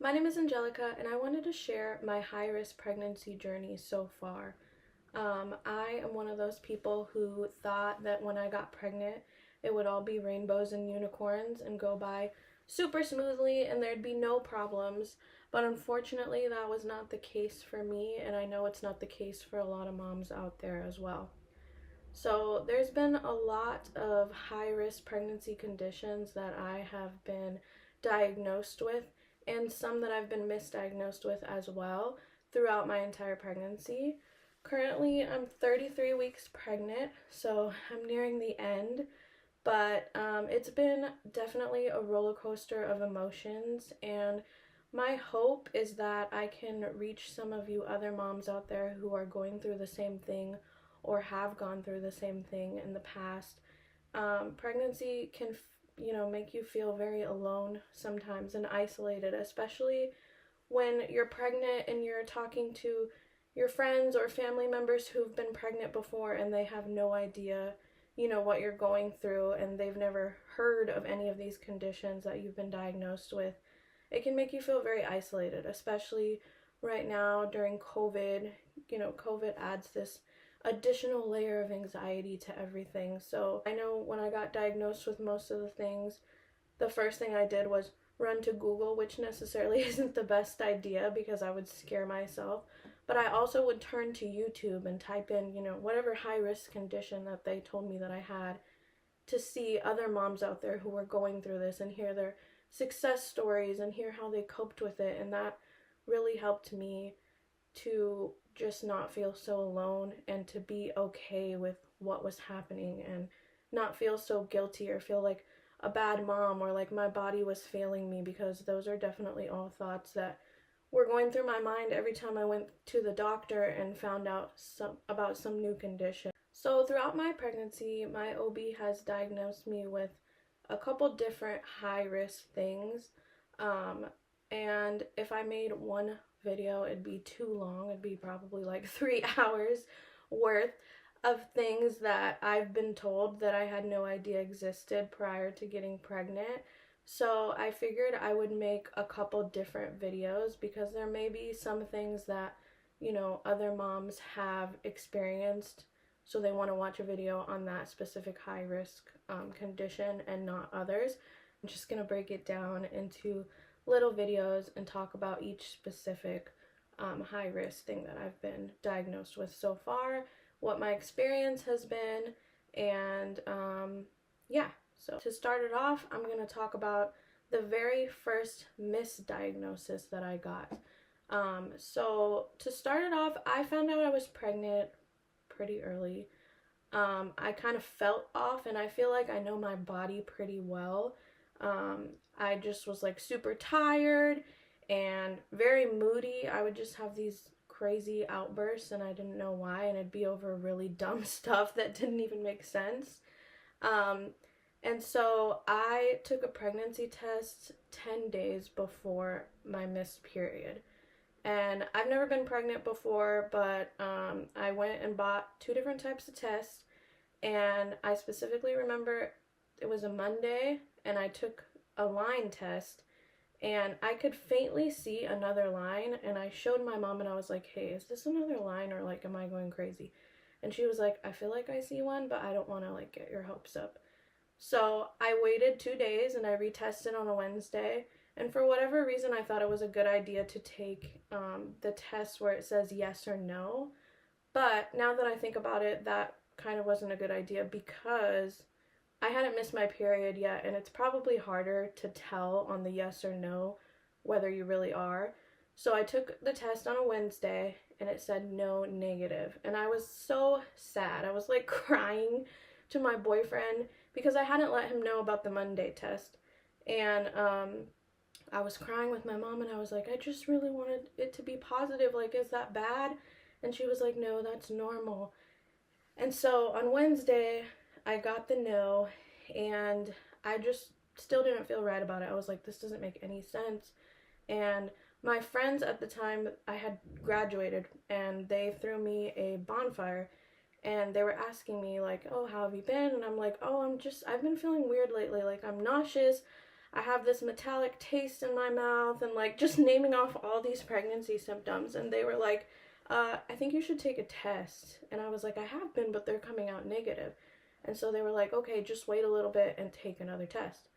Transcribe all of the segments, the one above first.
My name is Angelica, and I wanted to share my high-risk pregnancy journey so far. I am one of those people who thought that when I got pregnant, it would all be rainbows and unicorns and go by super smoothly and there'd be no problems. But unfortunately, that was not the case for me, and I know it's not the case for a lot of moms out there as well. So, there's been a lot of high risk pregnancy conditions that I have been diagnosed with, and some that I've been misdiagnosed with as well throughout my entire pregnancy. Currently, I'm 33 weeks pregnant, so I'm nearing the end, but it's been definitely a roller coaster of emotions, and my hope is that I can reach some of you other moms out there who are going through the same thing or have gone through the same thing in the past. Pregnancy can, make you feel very alone sometimes and isolated, especially when you're pregnant and you're talking to your friends or family members who've been pregnant before and they have no idea, what you're going through and they've never heard of any of these conditions that you've been diagnosed with. It can make you feel very isolated, especially right now during COVID. COVID adds this additional layer of anxiety to everything. So I know when I got diagnosed with most of the things, the first thing I did was run to Google, which necessarily isn't the best idea because I would scare myself. But I also would turn to YouTube and type in, whatever high risk condition that they told me that I had, to see other moms out there who were going through this and hear their success stories and hear how they coped with it. And that really helped me to just not feel so alone and to be okay with what was happening and not feel so guilty or feel like a bad mom or like my body was failing me, because those are definitely all thoughts that were going through my mind every time I went to the doctor and found out about some new condition. So throughout my pregnancy, my OB has diagnosed me with a couple different high risk things. And if I made one video, it'd be too long. It'd be probably like 3 hours worth of things that I've been told that I had no idea existed prior to getting pregnant. So I figured I would make a couple different videos because there may be some things that, other moms have experienced. So they want to watch a video on that specific high risk condition and not others. I'm just going to break it down into little videos and talk about each specific high risk thing that I've been diagnosed with so far, what my experience has been, and yeah. So to start it off, I'm going to talk about the very first misdiagnosis that I got. So to start it off, I found out I was pregnant pretty early. I kind of felt off, and I feel like I know my body pretty well. I just was like super tired and very moody. I would just have these crazy outbursts and I didn't know why, and it'd be over really dumb stuff that didn't even make sense. And so I took a pregnancy test 10 days before my missed period. And I've never been pregnant before, but I went and bought 2 different types of tests. And I specifically remember it was a Monday, and I took a line test, and I could faintly see another line, and I showed my mom, and I was like, hey, is this another line, or like, am I going crazy? And she was like, I feel like I see one, but I don't want to like get your hopes up. So I waited 2 days, and I retested on a Wednesday, and for whatever reason, I thought it was a good idea to take the test where it says yes or no. But now that I think about it, that kind of wasn't a good idea because I hadn't missed my period yet, and it's probably harder to tell on the yes or no whether you really are. So I took the test on a Wednesday, and it said no, negative. And I was so sad. I was like crying to my boyfriend because I hadn't let him know about the Monday test. And I was crying with my mom, and I was like, I just really wanted it to be positive. Like, is that bad? And she was like, no, that's normal. And so on Wednesday, I got the no, and I just still didn't feel right about it. I was like, this doesn't make any sense. And my friends at the time, I had graduated, and they threw me a bonfire, and they were asking me like, oh, how have you been? And I'm like, oh, I've been feeling weird lately. Like, I'm nauseous. I have this metallic taste in my mouth, and like just naming off all these pregnancy symptoms. And they were like, I think you should take a test. And I was like, I have been, but they're coming out negative. And so they were like, okay, just wait a little bit and take another test.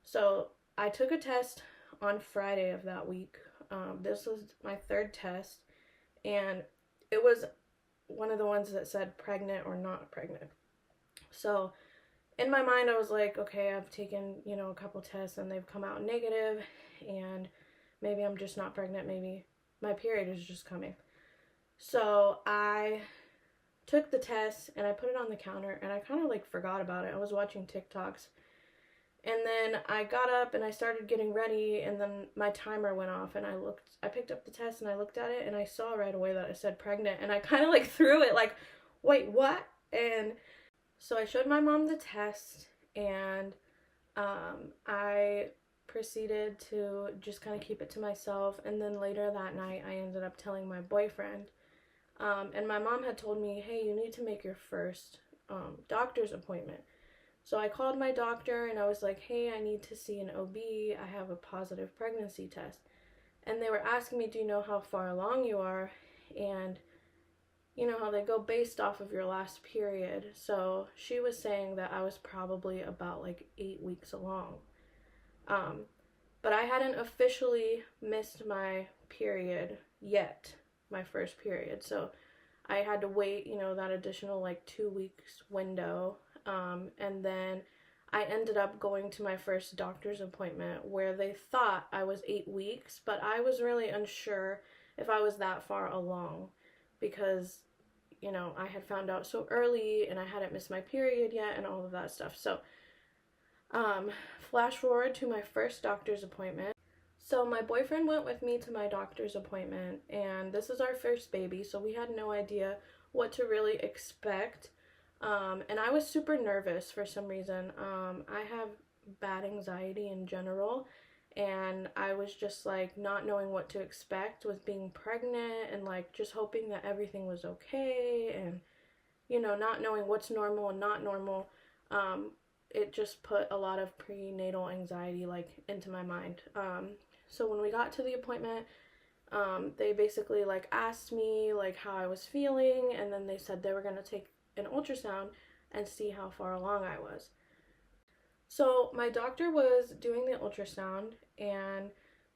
So I took a test on Friday of that week. This was my third test, and it was one of the ones that said pregnant or not pregnant. So in my mind, I was like, okay, I've taken, a couple tests and they've come out negative, and maybe I'm just not pregnant. Maybe my period is just coming. So I took the test and I put it on the counter, and I kind of like forgot about it. I was watching TikToks, and then I got up and I started getting ready, and then my timer went off, and I picked up the test and I looked at it, and I saw right away that it said pregnant, and I kind of like threw it like, wait, what? And so I showed my mom the test, and I proceeded to just kind of keep it to myself. And then later that night, I ended up telling my boyfriend. And my mom had told me, hey, you need to make your first doctor's appointment. So I called my doctor and I was like, hey, I need to see an OB. I have a positive pregnancy test. And they were asking me, do you know how far along you are? And you know how they go based off of your last period. So she was saying that I was probably about like 8 weeks along. But I hadn't officially missed my period yet, my first period. So I had to wait, that additional like 2 weeks window. And then I ended up going to my first doctor's appointment where they thought I was 8 weeks, but I was really unsure if I was that far along because, I had found out so early and I hadn't missed my period yet and all of that stuff. So, flash forward to my first doctor's appointment. So my boyfriend went with me to my doctor's appointment, and this is our first baby, so we had no idea what to really expect. And I was super nervous for some reason. I have bad anxiety in general, and I was just like not knowing what to expect with being pregnant, and like just hoping that everything was okay, and not knowing what's normal and not normal. It just put a lot of prenatal anxiety like into my mind. So when we got to the appointment, they basically like asked me like how I was feeling, and then they said they were going to take an ultrasound and see how far along I was. So my doctor was doing the ultrasound, and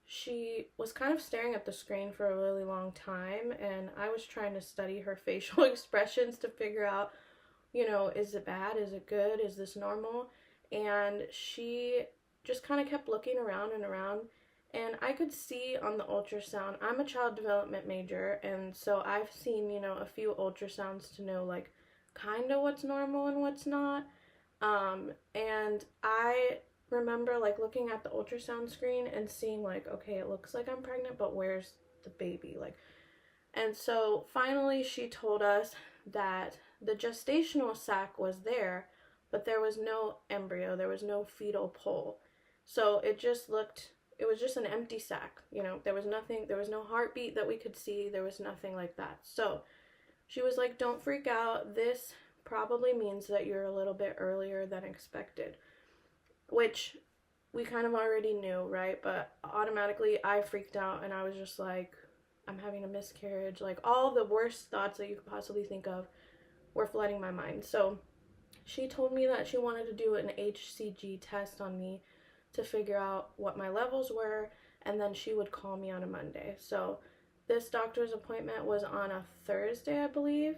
she was kind of staring at the screen for a really long time, and I was trying to study her facial expressions to figure out, is it bad? Is it good? Is this normal? And she just kind of kept looking around and around, and I could see on the ultrasound, I'm a child development major, and so I've seen, a few ultrasounds to know like kind of what's normal and what's not. And I remember like looking at the ultrasound screen and seeing like, okay, it looks like I'm pregnant, but where's the baby? And so finally she told us that the gestational sac was there, but there was no embryo, there was no fetal pole. So it was just an empty sac, there was nothing, there was no heartbeat that we could see, there was nothing like that. So she was like, don't freak out, this probably means that you're a little bit earlier than expected, which we kind of already knew, right? But automatically I freaked out, and I was just like, I'm having a miscarriage. Like all the worst thoughts that you could possibly think of were flooding my mind. So she told me that she wanted to do an HCG test on me to figure out what my levels were, and then she would call me on a Monday. So this doctor's appointment was on a Thursday, I believe.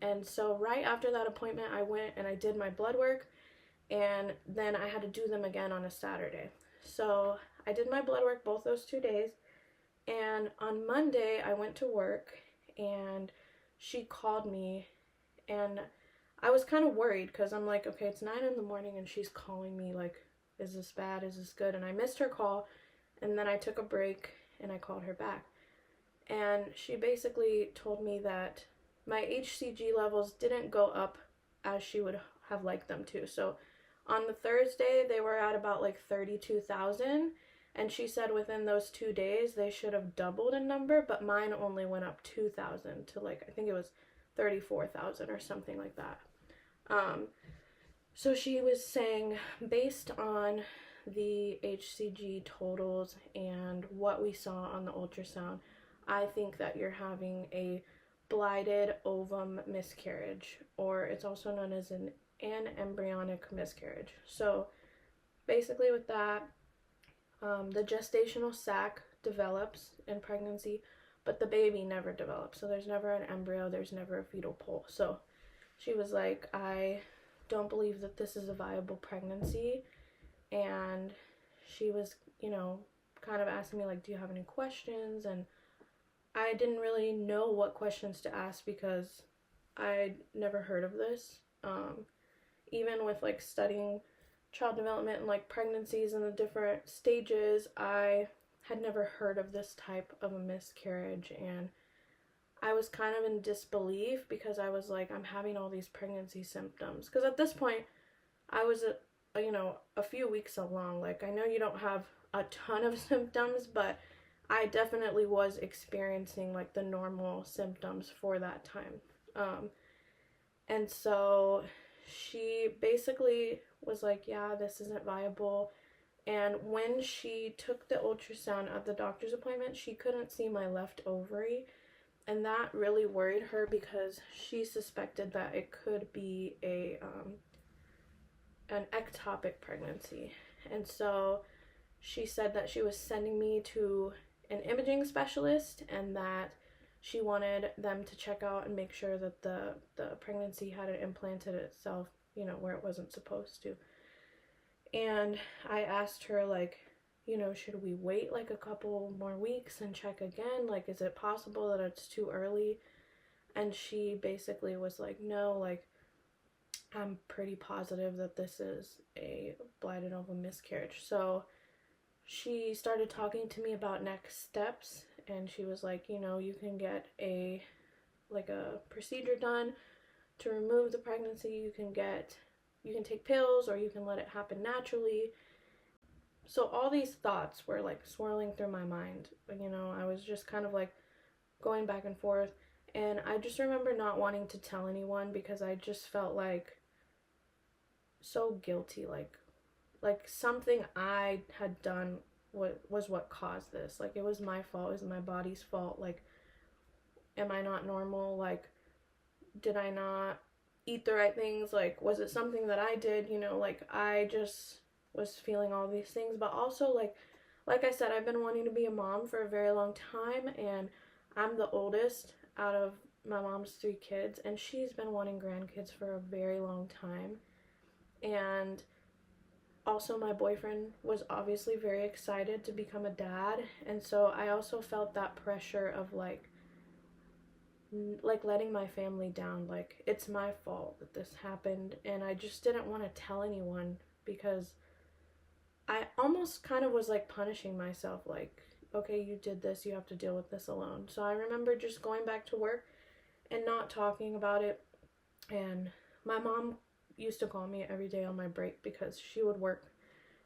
And so right after that appointment, I went and I did my blood work, and then I had to do them again on a Saturday. So I did my blood work both those 2 days, and on Monday I went to work, and she called me, and I was kind of worried because I'm like, okay, it's 9 in the morning and she's calling me like, is this bad? Is this good? And I missed her call, and then I took a break and I called her back. And she basically told me that my HCG levels didn't go up as she would have liked them to. So on the Thursday, they were at about like 32,000. And she said within those 2 days, they should have doubled in number, but mine only went up 2,000 to like, I think it was 34,000 or something like that. So she was saying, based on the HCG totals and what we saw on the ultrasound, I think that you're having a blighted ovum miscarriage, or it's also known as an anembryonic miscarriage. So basically with that, the gestational sac develops in pregnancy, but the baby never develops. So there's never an embryo, there's never a fetal pole. So she was like, I don't believe that this is a viable pregnancy. And she was, kind of asking me, like, do you have any questions? And I didn't really know what questions to ask because I'd never heard of this. Even with, like, studying child development and, like, pregnancies and the different stages, I had never heard of this type of a miscarriage. And I was kind of in disbelief because I was like, I'm having all these pregnancy symptoms. Because at this point, I was a few weeks along. Like, I know you don't have a ton of symptoms, but I definitely was experiencing, like, the normal symptoms for that time. And so she basically was like, yeah, this isn't viable. And when she took the ultrasound at the doctor's appointment, she couldn't see my left ovary. And that really worried her because she suspected that it could be an ectopic pregnancy. And so she said that she was sending me to an imaging specialist and that she wanted them to check out and make sure that the pregnancy hadn't implanted itself, where it wasn't supposed to. And I asked her, like, should we wait like a couple more weeks and check again? Like, is it possible that it's too early? And she basically was like, no, like, I'm pretty positive that this is a blighted ovum miscarriage. So she started talking to me about next steps, and she was like, you can get a procedure done to remove the pregnancy. You can take pills, or you can let it happen naturally. So all these thoughts were like swirling through my mind. I was just kind of like going back and forth, and I just remember not wanting to tell anyone because I just felt like so guilty, like something I had done was what caused this. Like, it was my fault, it was my body's fault. Like, am I not normal? Like, did I not eat the right things? Like, was it something that I did? Like, I just was feeling all these things. But also, like I said, I've been wanting to be a mom for a very long time, and I'm the oldest out of my mom's 3 kids, and she's been wanting grandkids for a very long time. And also, my boyfriend was obviously very excited to become a dad, and so I also felt that pressure of like letting my family down. Like, it's my fault that this happened, and I just didn't want to tell anyone because I almost kind of was like punishing myself, like, okay, you did this, you have to deal with this alone. So I remember just going back to work and not talking about it. And my mom used to call me every day on my break because she would work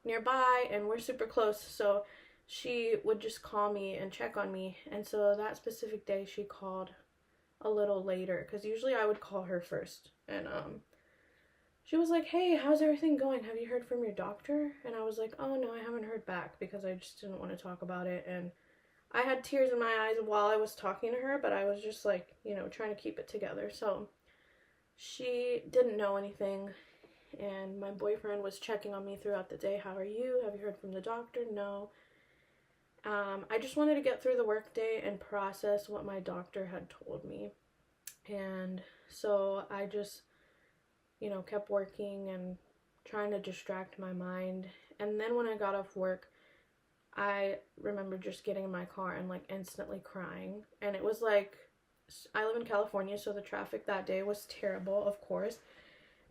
nearby and we're super close, so she would just call me and check on me. And so that specific day she called a little later, because usually I would call her first, and she was like, hey, how's everything going? Have you heard from your doctor? And I was like, oh no, I haven't heard back, because I just didn't want to talk about it. And I had tears in my eyes while I was talking to her, but I was just like, trying to keep it together. So she didn't know anything, and my boyfriend was checking on me throughout the day. How are you? Have you heard from the doctor? No. I just wanted to get through the workday and process what my doctor had told me. And so I just, kept working and trying to distract my mind. And then when I got off work, I remember just getting in my car and like instantly crying. And it was like, I live in California, so the traffic that day was terrible, of course.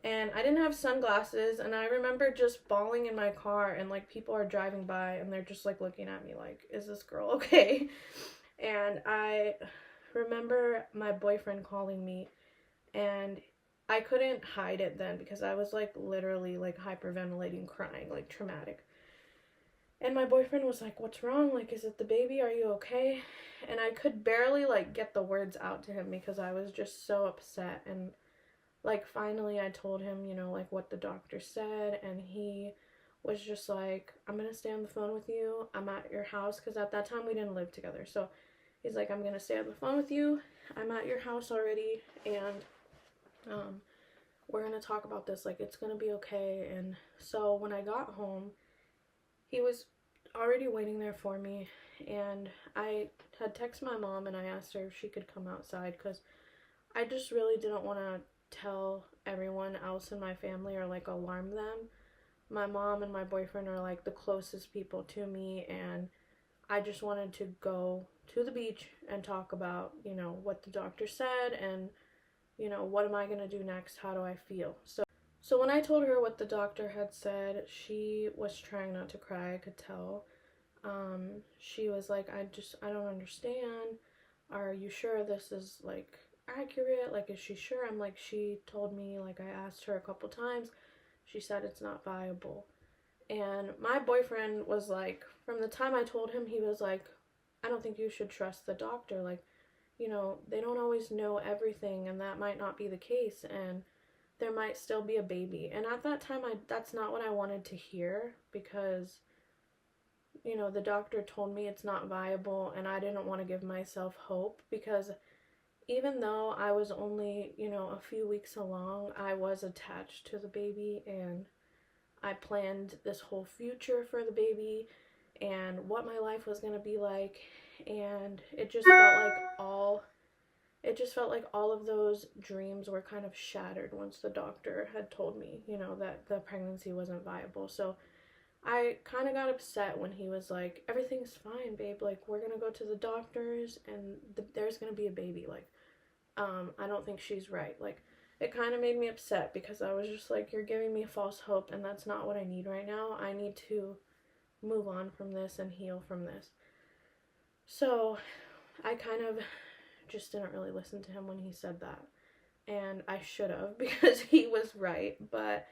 And I didn't have sunglasses, and I remember just bawling in my car, and like people are driving by and they're just like looking at me like, is this girl okay? And I remember my boyfriend calling me, and I couldn't hide it then because I was like literally like hyperventilating, crying, like traumatic. And my boyfriend was like, what's wrong? Like, is it the baby? Are you okay? And I could barely like get the words out to him because I was just so upset. And like finally I told him, like what the doctor said, and he was just like, I'm gonna stay on the phone with you. I'm at your house, because at that time we didn't live together. So he's like, I'm gonna stay on the phone with you. I'm at your house already, and we're gonna talk about this. Like, it's gonna be okay. And so when I got home, he was already waiting there for me, and I had texted my mom and I asked her if she could come outside, because I just really didn't want to tell everyone else in my family or like alarm them. My mom and my boyfriend are like the closest people to me, and I just wanted to go to the beach and talk about, what the doctor said, and, what am I going to do next? How do I feel? So when I told her what the doctor had said, she was trying not to cry, I could tell. She was like, I don't understand. Are you sure this is like accurate? Like, is she sure? I'm like, she told me, like, I asked her a couple times. She said it's not viable. And my boyfriend was like, from the time I told him, he was like, I don't think you should trust the doctor. Like, they don't always know everything, and that might not be the case, and there might still be a baby. And at that time, that's not what I wanted to hear, because, the doctor told me it's not viable, and I didn't want to give myself hope, because even though I was only, a few weeks along, I was attached to the baby, and I planned this whole future for the baby and what my life was going to be like, and it just felt like all of those dreams were kind of shattered once the doctor had told me, that the pregnancy wasn't viable. So I kind of got upset when he was like, everything's fine, babe, like, we're going to go to the doctors and there's going to be a baby. Like, I don't think she's right. Like, it kind of made me upset, because I was just like, you're giving me false hope, and that's not what I need right now. I need to move on from this and heal from this. So I kind of just didn't really listen to him when he said that, and I should have, because he was right. But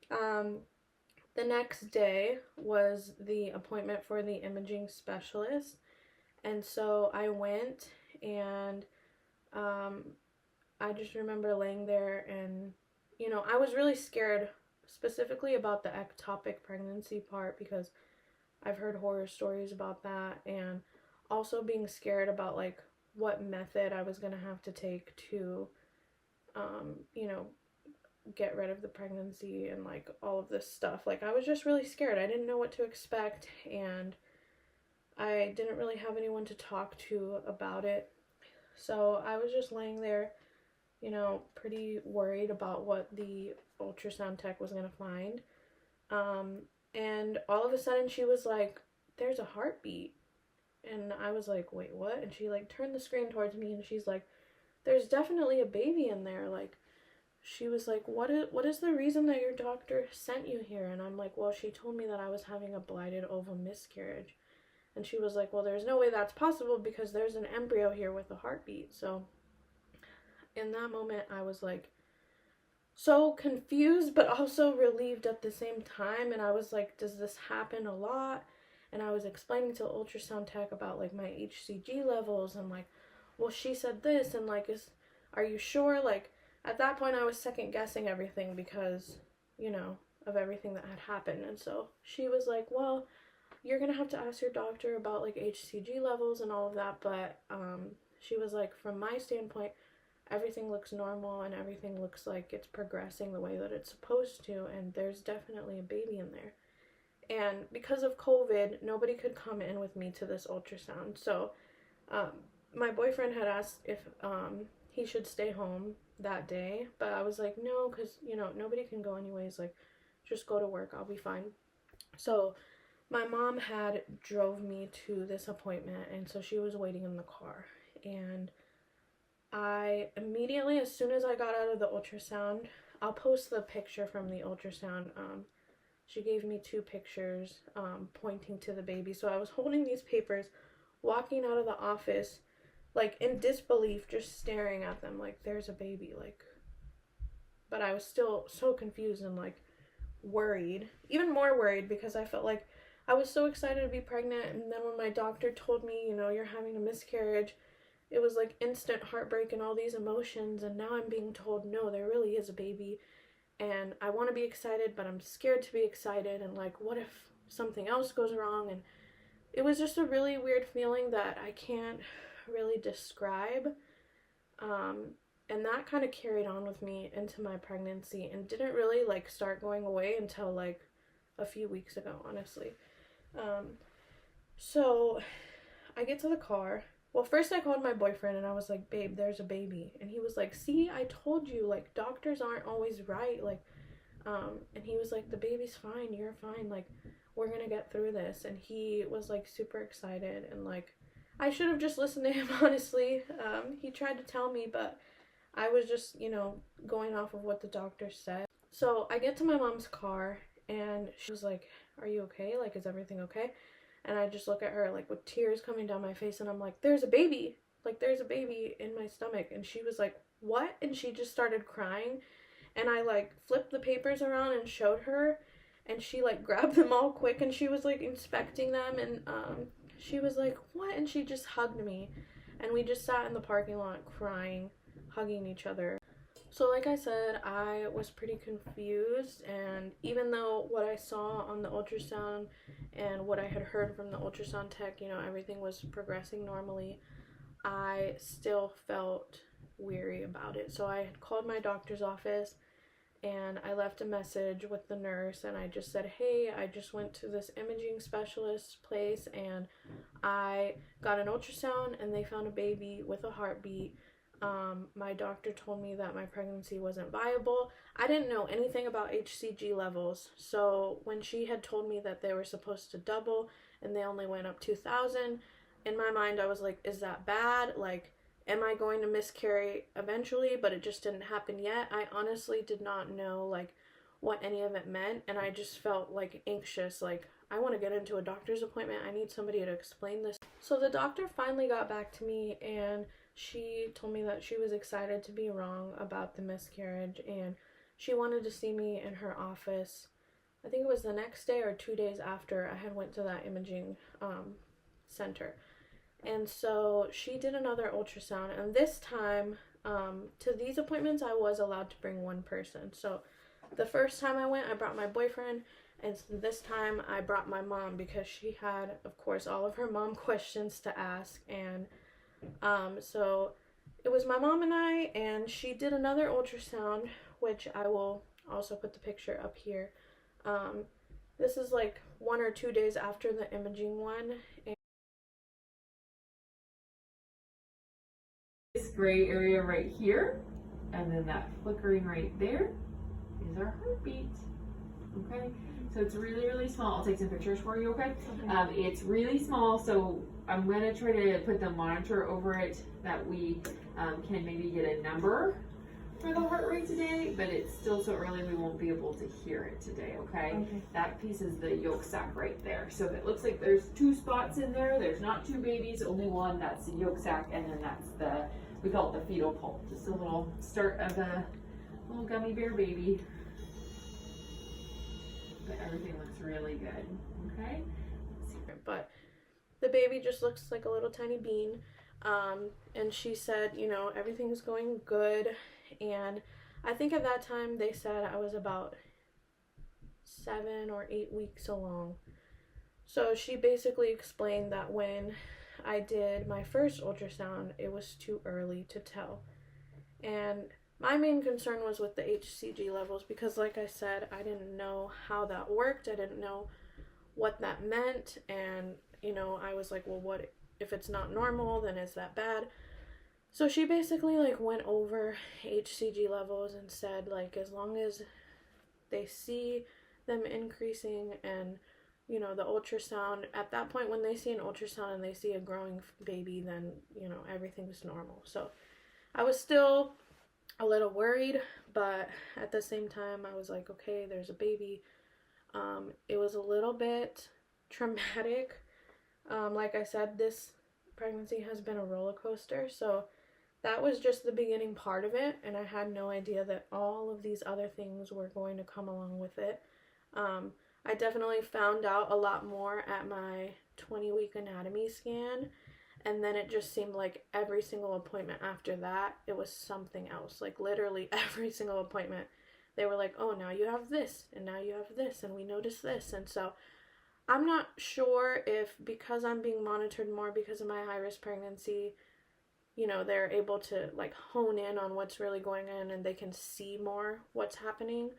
the next day was the appointment for the imaging specialist, and so I went, and I just remember laying there, and I was really scared, specifically about the ectopic pregnancy part, because I've heard horror stories about that, and also being scared about like what method I was gonna have to take to get rid of the pregnancy and like all of this stuff. Like, I was just really scared. I didn't know what to expect, and I didn't really have anyone to talk to about it. So I was just laying there, pretty worried about what the ultrasound tech was going to find. And all of a sudden she was like, there's a heartbeat. And I was like, wait, what? And she like turned the screen towards me, and she's like, there's definitely a baby in there. Like, she was like, what is the reason that your doctor sent you here? And I'm like, well, she told me that I was having a blighted ovum miscarriage. And she was like, well, there's no way that's possible, because there's an embryo here with a heartbeat. So in that moment, I was like so confused, but also relieved at the same time. And I was like, does this happen a lot? And I was explaining to ultrasound tech about like my HCG levels, and like, well, she said this, and like, are you sure? Like, at that point I was second guessing everything, because, of everything that had happened. And so she was like, well, you're gonna have to ask your doctor about like HCG levels and all of that, but she was like, from my standpoint, everything looks normal, and everything looks like it's progressing the way that it's supposed to, and there's definitely a baby in there. And because of COVID, nobody could come in with me to this ultrasound. So my boyfriend had asked if he should stay home that day, but I was like, no, because, nobody can go anyways. Like, just go to work. I'll be fine. So my mom had drove me to this appointment, and so she was waiting in the car. And I immediately, as soon as I got out of the ultrasound, I'll post the picture from the ultrasound. She gave me 2 pictures pointing to the baby. So I was holding these papers, walking out of the office, like in disbelief, just staring at them like, there's a baby, like. But I was still so confused and like worried, even more worried, because I felt like I was so excited to be pregnant. And then when my doctor told me, you're having a miscarriage, it was like instant heartbreak and all these emotions. And now I'm being told, no, there really is a baby. and I want to be excited, but I'm scared to be excited, and like, what if something else goes wrong? And it was just a really weird feeling that I can't really describe. And that kind of carried on with me into my pregnancy and didn't really like start going away until like a few weeks ago, honestly. So I get to the car. Well, first I called my boyfriend and I was like, babe, there's a baby. And he was like, see, I told you, like, doctors aren't always right. Like, and he was like, the baby's fine, you're fine, like, we're gonna get through this. And he was like super excited, and like, I should have just listened to him, honestly. He tried to tell me, but I was just, going off of what the doctor said. So I get to my mom's car and she was like, are you okay? Like, is everything okay? And I just look at her like with tears coming down my face, and I'm like, there's a baby. Like, there's a baby in my stomach. And she was like, what? And she just started crying. And I like flipped the papers around and showed her, and she like grabbed them all quick, and she was like inspecting them, and she was like, what? And she just hugged me, and we just sat in the parking lot crying, hugging each other. So like I said, I was pretty confused, and even though what I saw on the ultrasound and what I had heard from the ultrasound tech, everything was progressing normally, I still felt weary about it. So I had called my doctor's office and I left a message with the nurse, and I just said, hey, I just went to this imaging specialist place and I got an ultrasound and they found a baby with a heartbeat. My doctor told me that my pregnancy wasn't viable. I didn't know anything about HCG levels, so when she had told me that they were supposed to double and they only went up 2,000, in my mind I was like, is that bad? Like, am I going to miscarry eventually? But it just didn't happen yet. I honestly did not know like what any of it meant, and I just felt like anxious, like I want to get into a doctor's appointment. I need somebody to explain this. So the doctor finally got back to me, and she told me that she was excited to be wrong about the miscarriage, and she wanted to see me in her office. I think it was the next day or 2 days after I had went to that imaging center. And so she did another ultrasound, and this time, to these appointments, I was allowed to bring one person. So the first time I went, I brought my boyfriend, and this time I brought my mom because she had, of course, all of her mom questions to ask. And so it was my mom and I, and she did another ultrasound, which I will also put the picture up here. This is like 1 or 2 days after the imaging one. This gray area right here, and then that flickering right there is our heartbeat. Okay, so it's really, really small. I'll take some pictures for you, okay? It's really small, so I'm going to try to put the monitor over it that we can maybe get a number for the heart rate today, but it's still so early we won't be able to hear it today, okay? That piece is the yolk sac right there. So it looks like there's 2 spots in there. There's not 2 babies, only one. That's the yolk sac, and then that's the, we call it the fetal pulp. Just a little start of a little gummy bear baby. But everything looks really good, okay? But the baby just looks like a little tiny bean. And she said, everything's going good. And I think at that time they said I was about 7 or 8 weeks along. So she basically explained that when I did my first ultrasound, it was too early to tell. And my main concern was with the HCG levels because, like I said, I didn't know how that worked. I didn't know what that meant. And, I was like, well, what if it's not normal? Then is that bad? So she basically like went over HCG levels and said like as long as they see them increasing and the ultrasound, at that point when they see an ultrasound and they see a growing baby, then everything's normal. So I was still a little worried, but at the same time I was like, okay, there's a baby. It was a little bit traumatic. Like I said, this pregnancy has been a roller coaster, so that was just the beginning part of it, and I had no idea that all of these other things were going to come along with it. I definitely found out a lot more at my 20-week anatomy scan, and then it just seemed like every single appointment after that, it was something else. Like literally every single appointment, they were like, oh, now you have this, and now you have this, and we noticed this. And so I'm not sure if because I'm being monitored more because of my high-risk pregnancy, you know, they're able to like hone in on what's really going on and they can see more what's happening,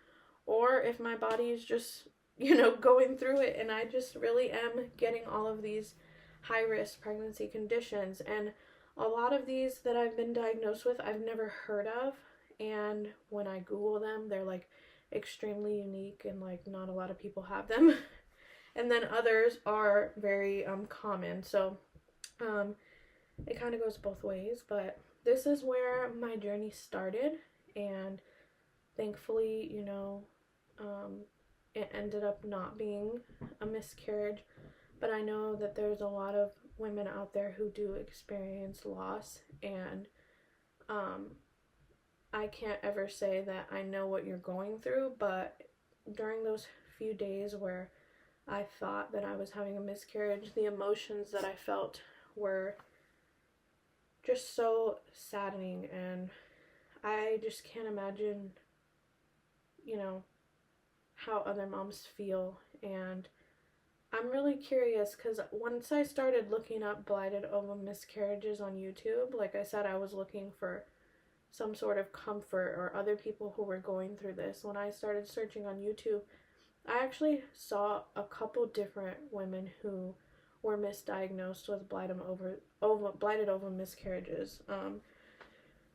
or if my body is just, you know, going through it and I just really am getting all of these high-risk pregnancy conditions. And a lot of these that I've been diagnosed with, I've never heard of, and when I Google them, they're like extremely unique and like not a lot of people have them. And then others are very common. So it kind of goes both ways, but this is where my journey started, and thankfully, you know, it ended up not being a miscarriage, but I know that there's a lot of women out there who do experience loss, and I can't ever say that I know what you're going through, but during those few days where I thought that I was having a miscarriage, the emotions that I felt were just so saddening, and I just can't imagine, you know, how other moms feel. And I'm really curious because once I started looking up blighted ovum miscarriages on YouTube, like I said, I was looking for some sort of comfort or other people who were going through this. When I started searching on YouTube, I actually saw a couple different women who were misdiagnosed with blighted ovum miscarriages.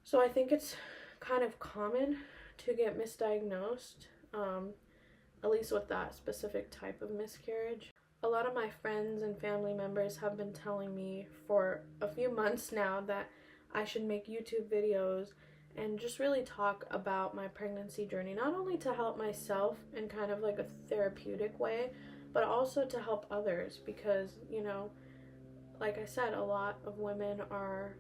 So I think it's kind of common to get misdiagnosed, at least with that specific type of miscarriage. A lot of my friends and family members have been telling me for a few months now that I should make YouTube videos and just really talk about my pregnancy journey, not only to help myself in kind of like a therapeutic way, but also to help others, because, you know, like I said, a lot of women are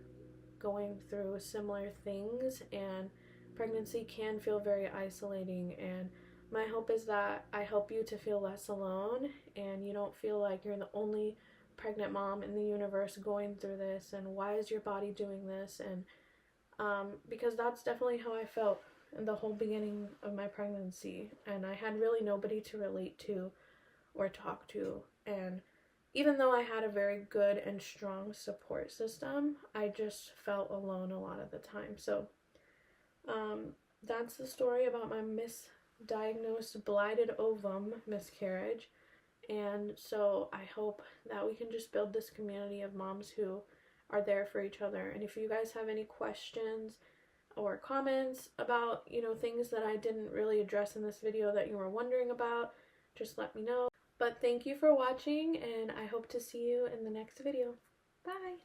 going through similar things, and pregnancy can feel very isolating, and my hope is that I help you to feel less alone and you don't feel like you're the only pregnant mom in the universe going through this, and why is your body doing this? And because that's definitely how I felt in the whole beginning of my pregnancy, and I had really nobody to relate to or talk to. And even though I had a very good and strong support system, I just felt alone a lot of the time. So that's the story about my misdiagnosed blighted ovum miscarriage. And so I hope that we can just build this community of moms who are there for each other. And if you guys have any questions or comments about, you know, things that I didn't really address in this video that you were wondering about, just let me know. But thank you for watching, and I hope to see you in the next video. Bye!